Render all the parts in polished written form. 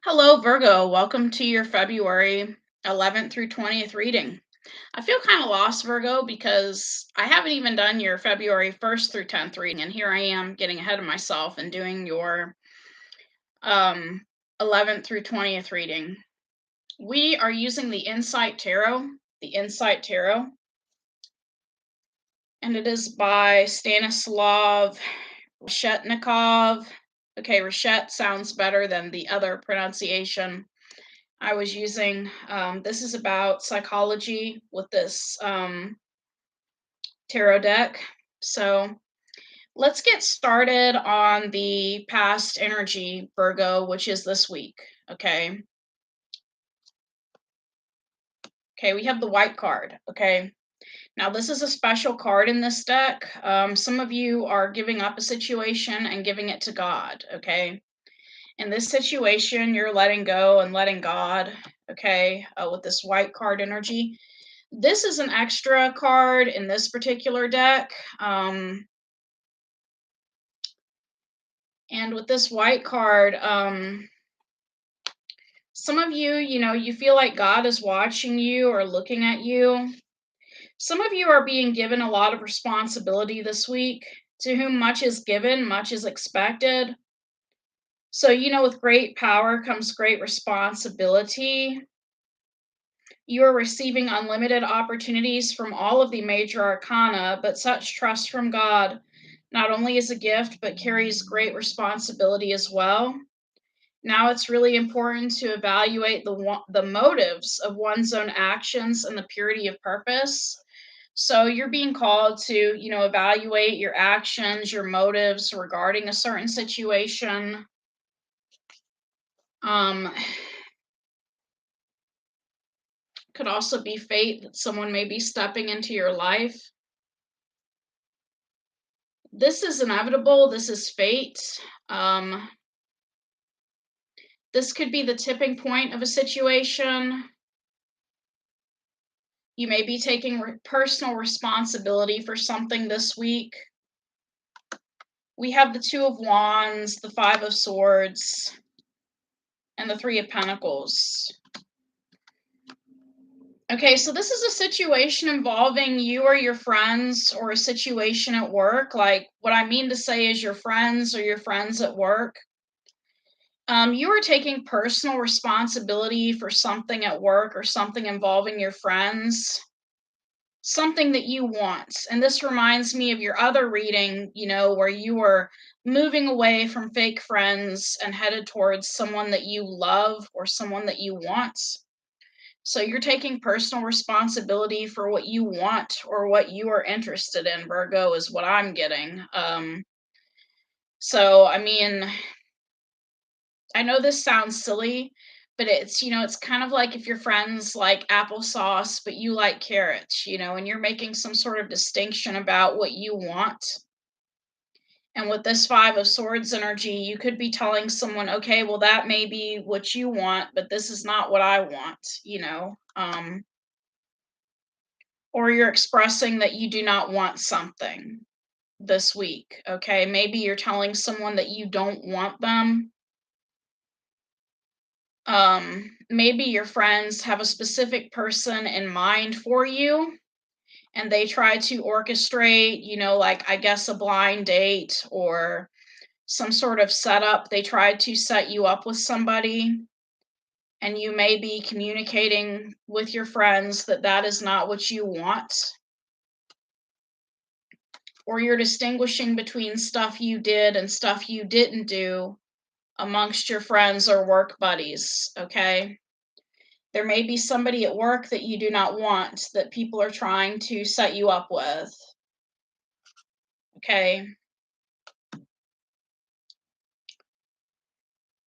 Hello, Virgo. Welcome to your February 11th through 20th reading. I feel kind of lost, Virgo, because I haven't even done your February 1st through 10th reading, and here I am getting ahead of myself and doing your um, 11th through 20th reading. We are using the Insight Tarot, and it is by Stanislav Reshetnikov. Okay, Reshet sounds better than the other pronunciation I was using. This is about psychology with this tarot deck. So let's get started on the past energy, Virgo, which is this week. Okay. Okay, we have the white card. Okay. Now, this is a special card in this deck. Some of you are giving up a situation and giving it to God. Okay. In this situation, you're letting go and letting God. Okay. With this white card energy. This is an extra card in this particular deck. And with this white card, some of you, you feel like God is watching you or looking at you. Some of you are being given a lot of responsibility this week. To whom much is given, much is expected. So, with great power comes great responsibility. You are receiving unlimited opportunities from all of the major arcana, but such trust from God not only is a gift, but carries great responsibility as well. Now it's really important to evaluate the motives of one's own actions and the purity of purpose. So you're being called to, evaluate your actions, your motives regarding a certain situation. Um, could also be fate that someone may be stepping into your life. This is inevitable. This is fate. This could be the tipping point of a situation. You may be taking personal responsibility for something this week. We have the Two of Wands, the Five of Swords, and the Three of Pentacles. Okay, so this is a situation involving you or your friends, or a situation at work. Like, what I mean to say is your friends or your friends at work. You are taking personal responsibility for something at work or something involving your friends, something that you want. And this reminds me of your other reading, where you were moving away from fake friends and headed towards someone that you love or someone that you want. So you're taking personal responsibility for what you want or what you are interested in, Virgo, is what I'm getting. So, I mean, I know this sounds silly, but it's kind of like if your friends like applesauce, but you like carrots, and you're making some sort of distinction about what you want. And with this Five of Swords energy, you could be telling someone, okay, well, that may be what you want, but this is not what I want. Or you're expressing that you do not want something this week. Okay. Maybe you're telling someone that you don't want them. Maybe your friends have a specific person in mind for you, and they try to orchestrate, like, I guess, a blind date or some sort of setup. They try to set you up with somebody, and you may be communicating with your friends that that is not what you want, or you're distinguishing between stuff you did and stuff you didn't do amongst your friends or work buddies. Okay. There may be somebody at work that you do not want that people are trying to set you up with. Okay.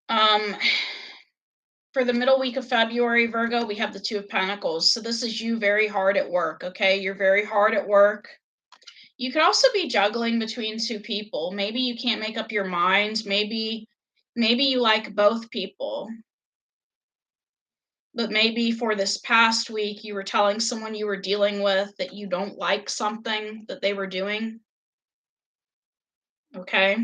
Um, for the middle week of February, Virgo, we have the Two of Pentacles. So this is you very hard at work. Okay. You're very hard at work. You could also be juggling between two people. Maybe you can't make up your mind. Maybe you like both people. But maybe for this past week, you were telling someone you were dealing with that you don't like something that they were doing. Okay.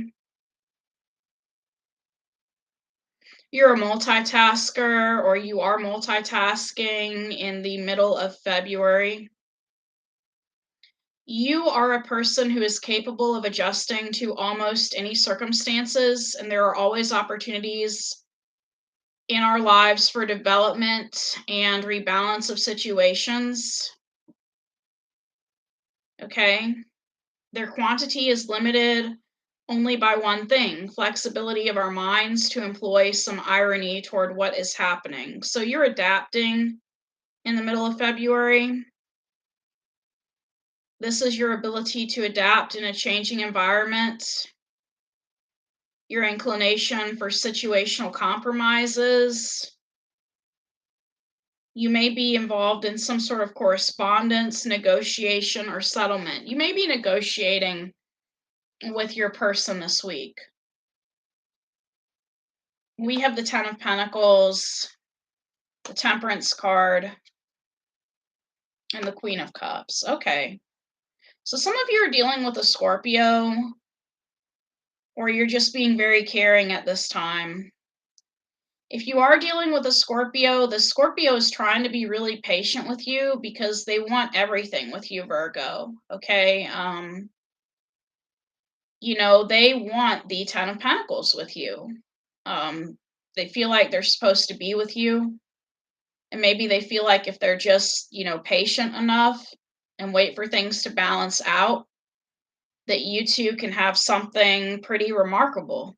You're a multitasker or you are multitasking in the middle of February. You are a person who is capable of adjusting to almost any circumstances, and there are always opportunities in our lives for development and rebalance of situations. Okay. Their quantity is limited only by one thing: flexibility of our minds to employ some irony toward what is happening. So you're adapting in the middle of February. This is your ability to adapt in a changing environment, your inclination for situational compromises. You may be involved in some sort of correspondence, negotiation, or settlement. You may be negotiating with your person this week. We have the Ten of Pentacles, the Temperance card, and the Queen of Cups. Okay. So some of you are dealing with a Scorpio, or you're just being very caring at this time. If you are dealing with a Scorpio, the Scorpio is trying to be really patient with you because they want everything with you, Virgo. Okay. They want the Ten of Pentacles with you. They feel like they're supposed to be with you. And maybe they feel like if they're just, patient enough and wait for things to balance out, that you two can have something pretty remarkable.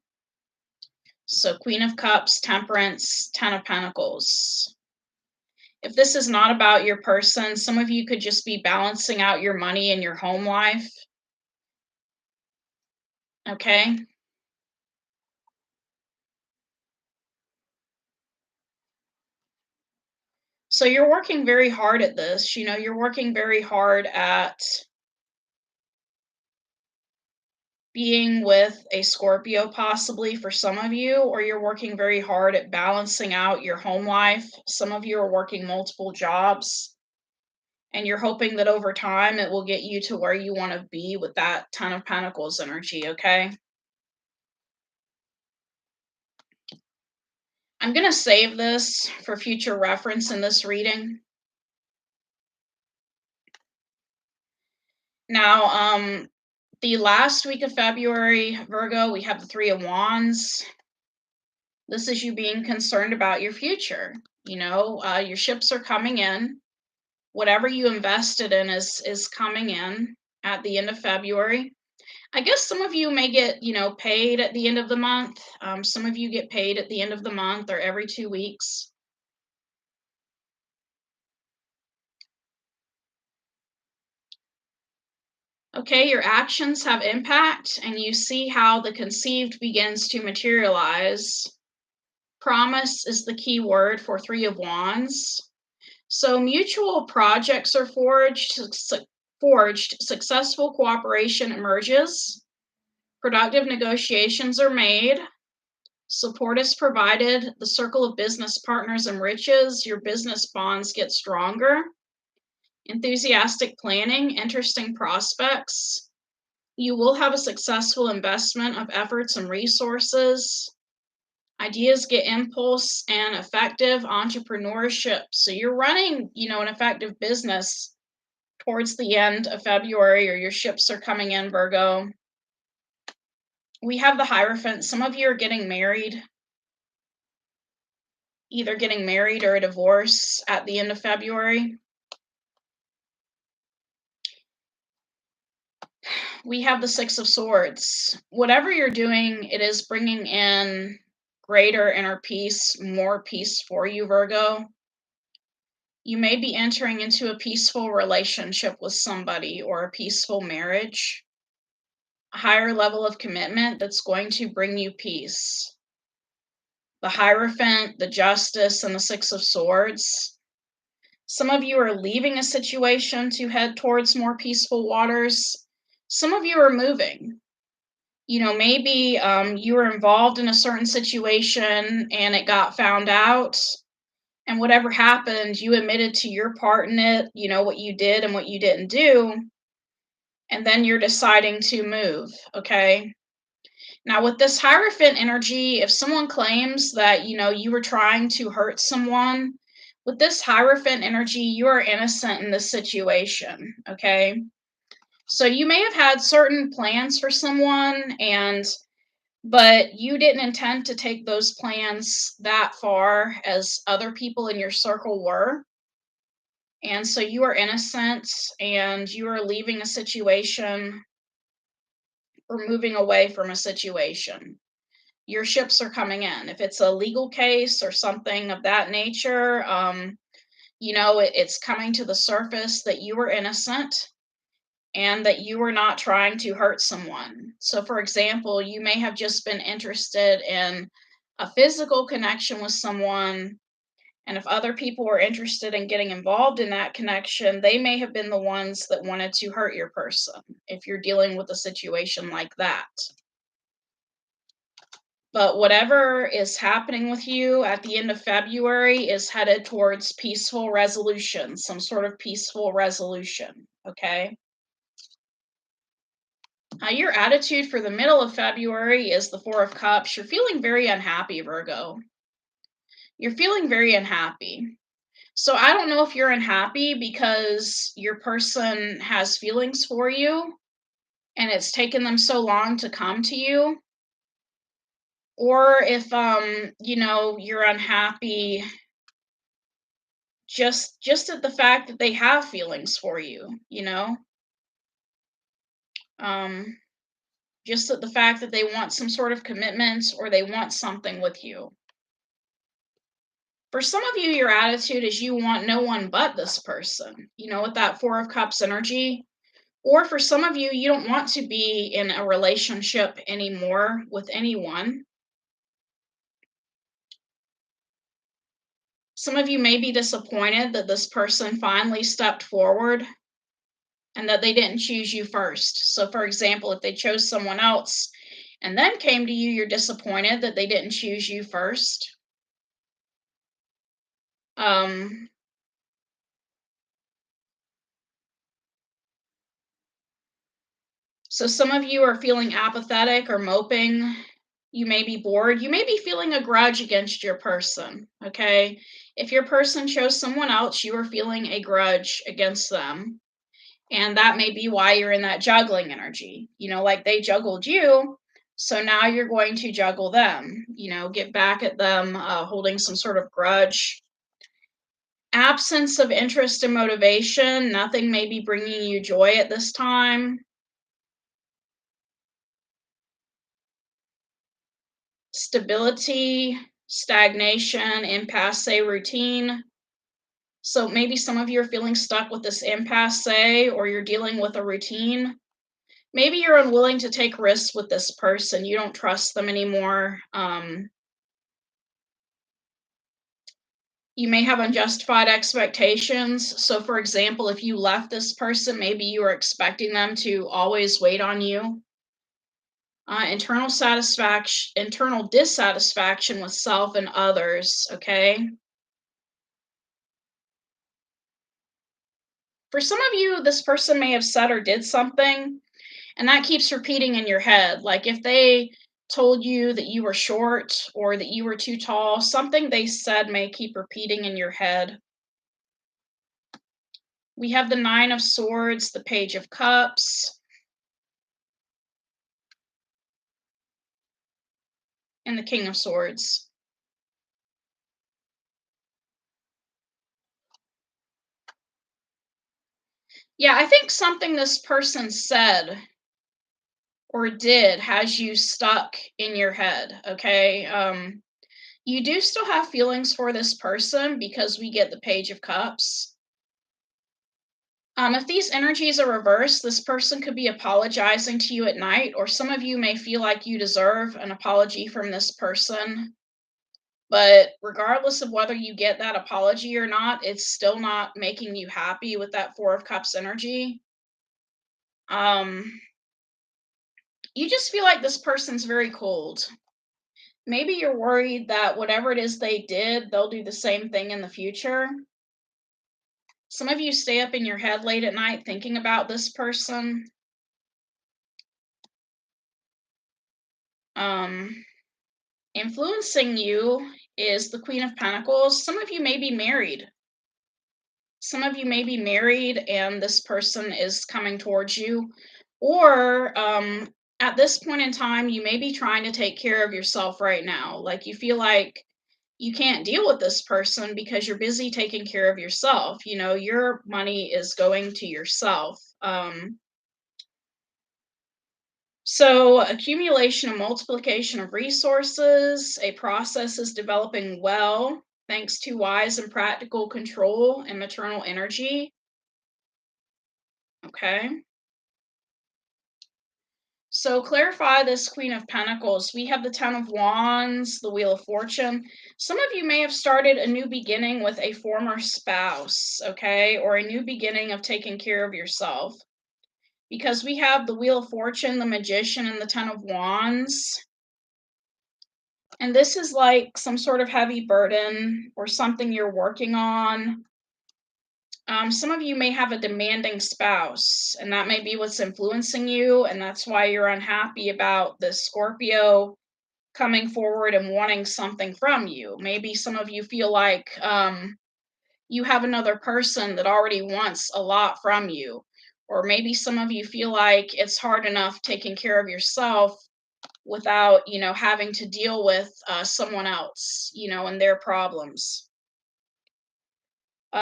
So, Queen of Cups, Temperance, Ten of Pentacles. If this is not about your person, some of you could just be balancing out your money and your home life. Okay. So you're working very hard at this. You're working very hard at being with a Scorpio, possibly for some of you, or you're working very hard at balancing out your home life. Some of you are working multiple jobs, and you're hoping that over time it will get you to where you want to be with that Ten of Pentacles energy, okay? I'm going to save this for future reference in this reading. Now, the last week of February, Virgo, we have the Three of Wands. This is you being concerned about your future. Your ships are coming in. Whatever you invested in is coming in at the end of February. I guess some of you may get, paid at the end of the month. Some of you get paid at the end of the month or every 2 weeks. Okay, your actions have impact, and you see how the conceived begins to materialize. Promise is the key word for Three of Wands. So mutual projects are forged, successful cooperation emerges, productive negotiations are made, support is provided, the circle of business partners enriches, your business bonds get stronger, enthusiastic planning, interesting prospects. You will have a successful investment of efforts and resources. Ideas get impulse and effective entrepreneurship. So you're running, an effective business towards the end of February, or your ships are coming in, Virgo. We have the Hierophant. Some of you are getting married, either getting married or a divorce at the end of February. We have the Six of Swords. Whatever you're doing, it is bringing in greater inner peace, more peace for you, Virgo. You may be entering into a peaceful relationship with somebody or a peaceful marriage, a higher level of commitment that's going to bring you peace. The Hierophant, the Justice, and the Six of Swords. Some of you are leaving a situation to head towards more peaceful waters. Some of you are moving. Maybe you were involved in a certain situation and it got found out. And whatever happened, you admitted to your part in it, what you did and what you didn't do. And then you're deciding to move, okay? Now, with this Hierophant energy, if someone claims that, you were trying to hurt someone, with this Hierophant energy, you are innocent in this situation, okay? So you may have had certain plans for someone but you didn't intend to take those plans that far as other people in your circle were. And so you are innocent and you are leaving a situation or moving away from a situation. Your ships are coming in. If it's a legal case or something of that nature, it's coming to the surface that you were innocent and that you were not trying to hurt someone. So, for example, you may have just been interested in a physical connection with someone. And if other people were interested in getting involved in that connection, they may have been the ones that wanted to hurt your person if you're dealing with a situation like that. But whatever is happening with you at the end of February is headed towards peaceful resolution, some sort of peaceful resolution, okay? Your attitude for the middle of February is the Four of Cups. You're feeling very unhappy, Virgo. You're feeling very unhappy. So I don't know if you're unhappy because your person has feelings for you and it's taken them so long to come to you, or if you're unhappy just at the fact that they have feelings for you, um just at the fact that they want some sort of commitment or they want something with you. For some of you, your attitude is you want no one but this person, with that Four of Cups energy. Or for some of you, you don't want to be in a relationship anymore with anyone. Some of you may be disappointed that this person finally stepped forward and that they didn't choose you first. So, for example, if they chose someone else and then came to you, you're disappointed that they didn't choose you first. Um, so, some of you are feeling apathetic or moping. You may be bored. You may be feeling a grudge against your person, okay? If your person chose someone else, you are feeling a grudge against them. And that may be why you're in that juggling energy. Like they juggled you, so now you're going to juggle them, get back at them, holding some sort of grudge. Absence of interest and motivation. Nothing may be bringing you joy at this time. Stability, stagnation, impasse, routine. So maybe some of you are feeling stuck with this impasse or you're dealing with a routine. Maybe you're unwilling to take risks with this person. You don't trust them anymore. You may have unjustified expectations. So, for example, if you left this person, maybe you were expecting them to always wait on you. Internal dissatisfaction with self and others. Okay. For some of you, this person may have said or did something, and that keeps repeating in your head. Like if they told you that you were short or that you were too tall, something they said may keep repeating in your head. We have the Nine of Swords, the Page of Cups, and the King of Swords. Yeah, I think something this person said or did has you stuck in your head, okay? You do still have feelings for this person because we get the Page of Cups. If these energies are reversed, this person could be apologizing to you at night, or some of you may feel like you deserve an apology from this person. But regardless of whether you get that apology or not, it's still not making you happy with that Four of Cups energy. Um, you just feel like this person's very cold. Maybe you're worried that whatever it is they did, they'll do the same thing in the future. Some of you stay up in your head late at night thinking about this person. Um, Influencing you is the Queen of Pentacles. Some of you may be married. Some of you may be married and this person is coming towards you. Or at this point in time, you may be trying to take care of yourself right now. Like you feel like you can't deal with this person because you're busy taking care of yourself. You know, your money is going to yourself. So, accumulation and multiplication of resources, a process is developing well thanks to wise and practical control and maternal energy. Okay. So, clarify this Queen of Pentacles. We have the Ten of Wands, the Wheel of Fortune. Some of you may have started a new beginning with a former spouse, okay, or a new beginning of taking care of yourself. Because we have the Wheel of Fortune, the Magician, and the Ten of Wands. And this is like some sort of heavy burden or something you're working on. Some of you may have a demanding spouse, and that may be what's influencing you, and that's why you're unhappy about this Scorpio coming forward and wanting something from you. Maybe some of you feel like you have another person that already wants a lot from you. Or maybe some of you feel like it's hard enough taking care of yourself without, having to deal with someone else, and their problems.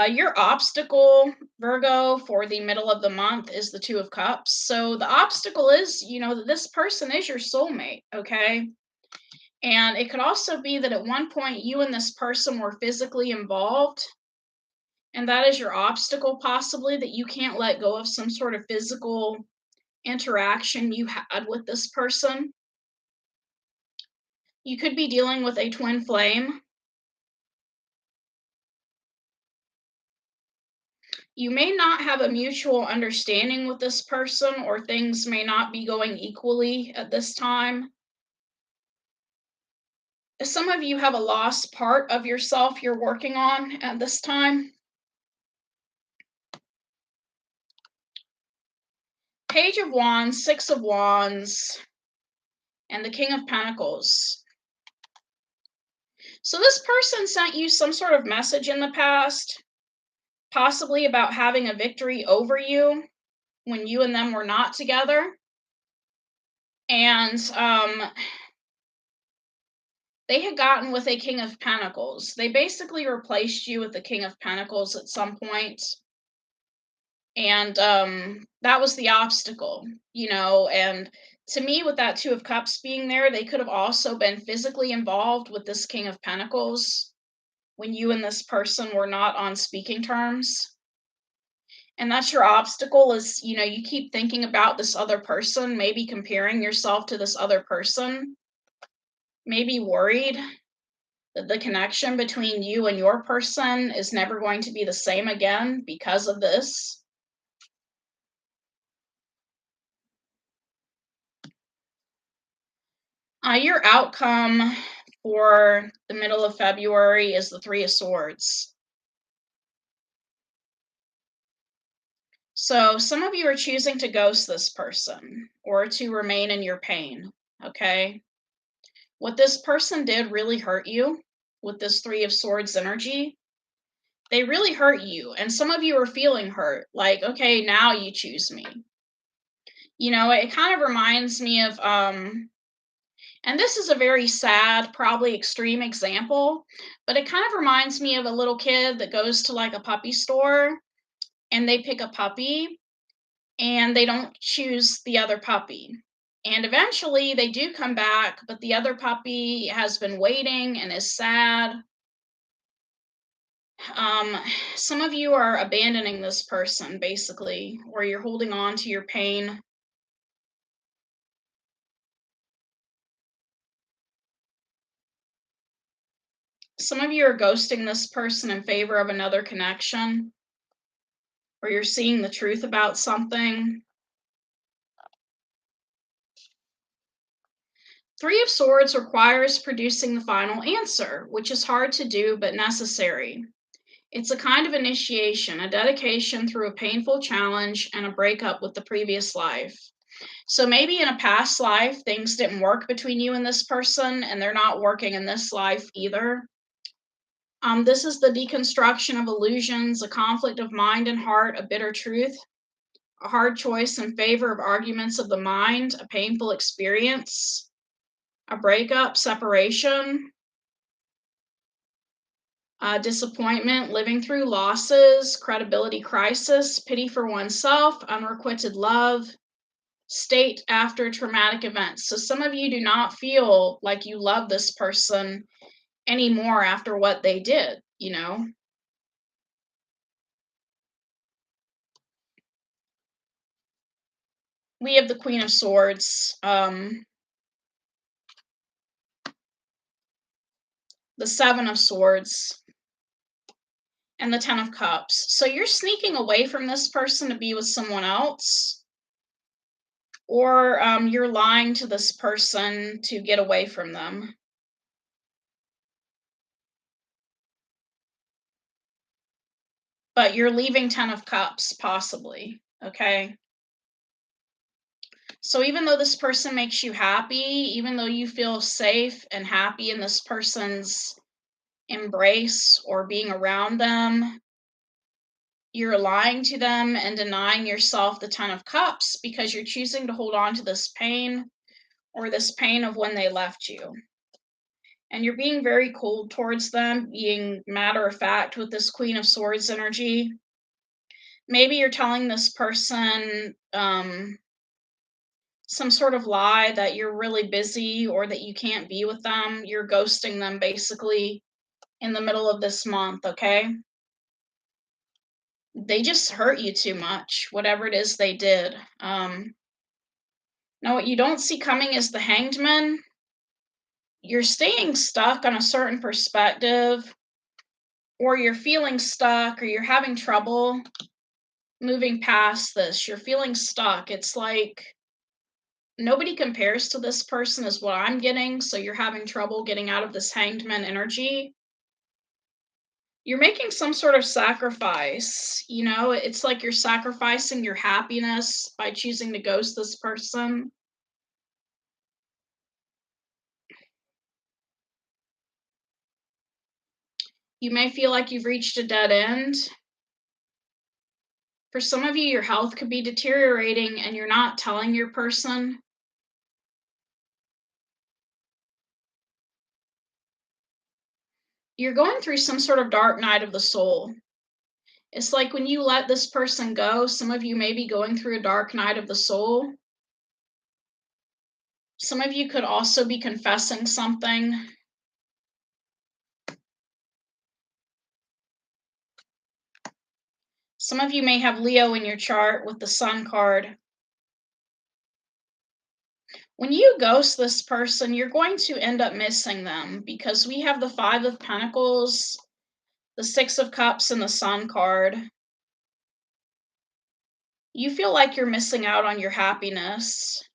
Your obstacle, Virgo, for the middle of the month is the Two of Cups. So the obstacle is, that this person is your soulmate, okay? And it could also be that at one point you and this person were physically involved, and that is your obstacle, possibly, that you can't let go of some sort of physical interaction you had with this person. You could be dealing with a twin flame. You may not have a mutual understanding with this person, or things may not be going equally at this time. Some of you have a lost part of yourself you're working on at this time. Page of Wands, Six of Wands, and the King of Pentacles. So this person sent you some sort of message in the past, possibly about having a victory over you when you and them were not together. And they had gotten with a King of Pentacles. They basically replaced you with the King of Pentacles at some point. And that was the obstacle, and to me, with that Two of Cups being there, they could have also been physically involved with this King of Pentacles when you and this person were not on speaking terms. And that's your obstacle is, you keep thinking about this other person, maybe comparing yourself to this other person, maybe worried that the connection between you and your person is never going to be the same again because of this. Your outcome for the middle of February is the Three of Swords. So some of you are choosing to ghost this person or to remain in your pain, okay? What this person did really hurt you with this Three of Swords energy. They really hurt you, and some of you are feeling hurt, like, okay, now you choose me. It kind of reminds me of and this is a very sad, probably extreme example, but it kind of reminds me of a little kid that goes to like a puppy store and they pick a puppy and they don't choose the other puppy. And eventually they do come back, but the other puppy has been waiting and is sad. Um, some of you are abandoning this person, basically, or you're holding on to your pain. Some of you are ghosting this person in favor of another connection, or you're seeing the truth about something. Three of Swords requires producing the final answer, which is hard to do but necessary. It's a kind of initiation, a dedication through a painful challenge, and a breakup with the previous life. So maybe in a past life, things didn't work between you and this person, and they're not working in this life either. This is the deconstruction of illusions, a conflict of mind and heart, a bitter truth, a hard choice in favor of arguments of the mind, a painful experience, a breakup, separation, disappointment, living through losses, credibility crisis, pity for oneself, unrequited love, state after traumatic events. So some of you do not feel like you love this person anymore after what they did, you know? We have the Queen of Swords, the Seven of Swords, and the Ten of Cups. So you're sneaking away from this person to be with someone else, or you're lying to this person to get away from them. But you're leaving Ten of Cups, possibly. Okay. So even though this person makes you happy, even though you feel safe and happy in this person's embrace or being around them, you're lying to them and denying yourself the Ten of Cups because you're choosing to hold on to this pain or this pain of when they left you. And you're being very cold towards them, being matter of fact with this Queen of Swords energy. Maybe you're telling this person some sort of lie that you're really busy or that you can't be with them. You're ghosting them basically in the middle of this month, okay? They just hurt you too much, whatever it is they did. Now, what you don't see coming is the Hanged Man. You're staying stuck on a certain perspective, or you're feeling stuck, or you're having trouble moving past this. You're feeling stuck. It's like nobody compares to this person, is what I'm getting. So you're having trouble getting out of this Hanged Man energy. You're making some sort of sacrifice. It's like you're sacrificing your happiness by choosing to ghost this person. You may feel like you've reached a dead end. For some of you, your health could be deteriorating and you're not telling your person. You're going through some sort of dark night of the soul. It's like when you let this person go, some of you may be going through a dark night of the soul. Some of you could also be confessing something. Some of you may have Leo in your chart with the Sun card. When you ghost this person, you're going to end up missing them because we have the Five of Pentacles, the Six of Cups, and the Sun card. You feel like you're missing out on your happiness.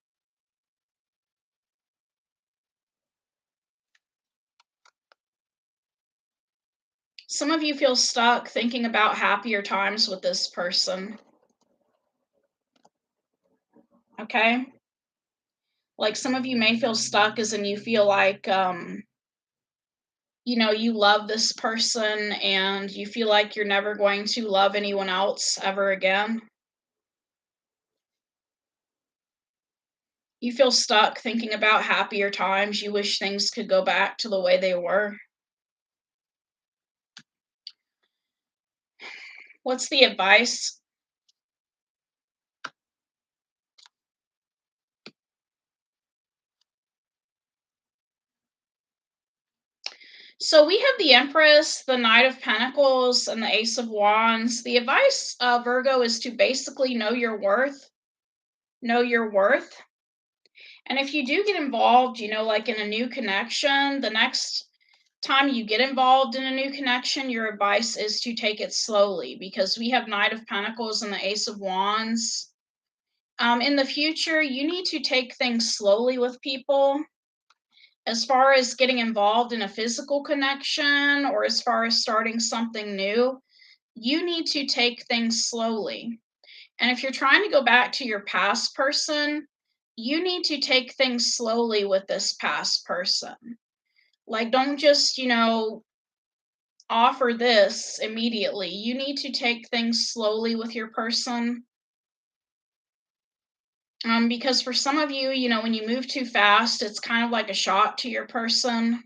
Some of you feel stuck thinking about happier times with this person. Okay? Like some of you may feel stuck as in you feel like, you love this person and you feel like you're never going to love anyone else ever again. You feel stuck thinking about happier times. You wish things could go back to the way they were. What's the advice? So we have the Empress, the Knight of Pentacles, and the Ace of Wands. The advice, Virgo, is to basically know your worth. Know your worth. And if you do get involved, like in a new connection, the next time you get involved in a new connection, your advice is to take it slowly because we have Knight of Pentacles and the Ace of Wands. In the future, you need to take things slowly with people. As far as getting involved in a physical connection or as far as starting something new, you need to take things slowly. And if you're trying to go back to your past person, you need to take things slowly with this past person. Like, don't just, offer this immediately. You need to take things slowly with your person. Because for some of you, when you move too fast, it's kind of like a shot to your person.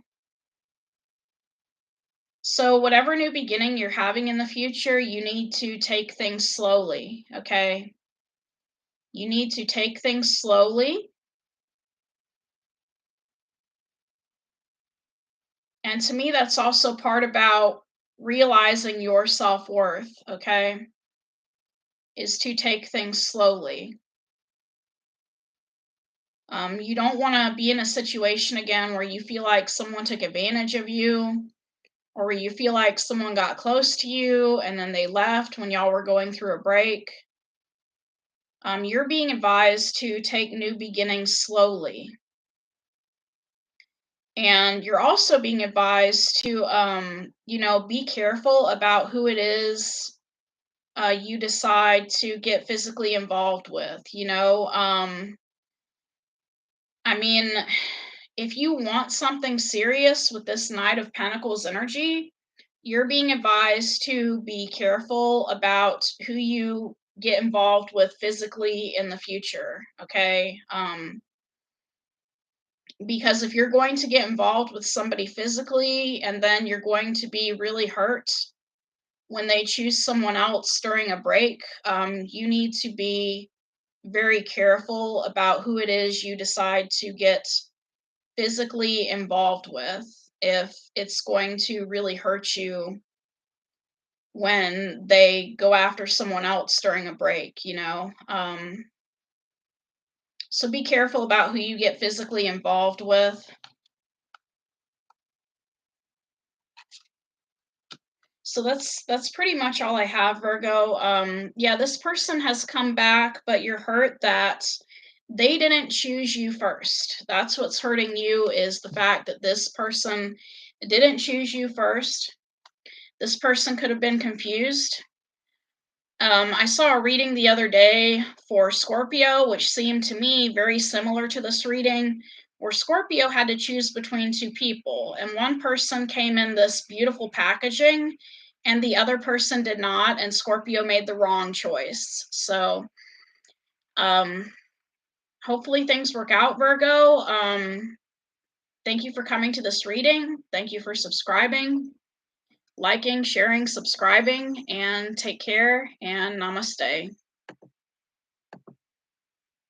So, whatever new beginning you're having in the future, you need to take things slowly, okay? You need to take things slowly. And to me, that's also part about realizing your self worth, okay? Is to take things slowly. You don't want to be in a situation again where you feel like someone took advantage of you, or where you feel like someone got close to you and then they left when y'all were going through a break. You're being advised to take new beginnings slowly. And you're also being advised to, be careful about who it is you decide to get physically involved with. I mean, if you want something serious with this Knight of Pentacles energy, you're being advised to be careful about who you get involved with physically in the future, okay? Because if you're going to get involved with somebody physically and then you're going to be really hurt when they choose someone else during a break, you need to be very careful about who it is you decide to get physically involved with if it's going to really hurt you when they go after someone else during a break. So be careful about who you get physically involved with. So that's pretty much all I have, Virgo. Yeah, this person has come back, but you're hurt that they didn't choose you first. That's what's hurting you, is the fact that this person didn't choose you first. This person could have been confused. I saw a reading the other day for Scorpio, which seemed to me very similar to this reading, where Scorpio had to choose between two people, and one person came in this beautiful packaging, and the other person did not, and Scorpio made the wrong choice. So, um, hopefully things work out, Virgo. Thank you for coming to this reading. Thank you for subscribing, liking, sharing, subscribing, and take care and namaste.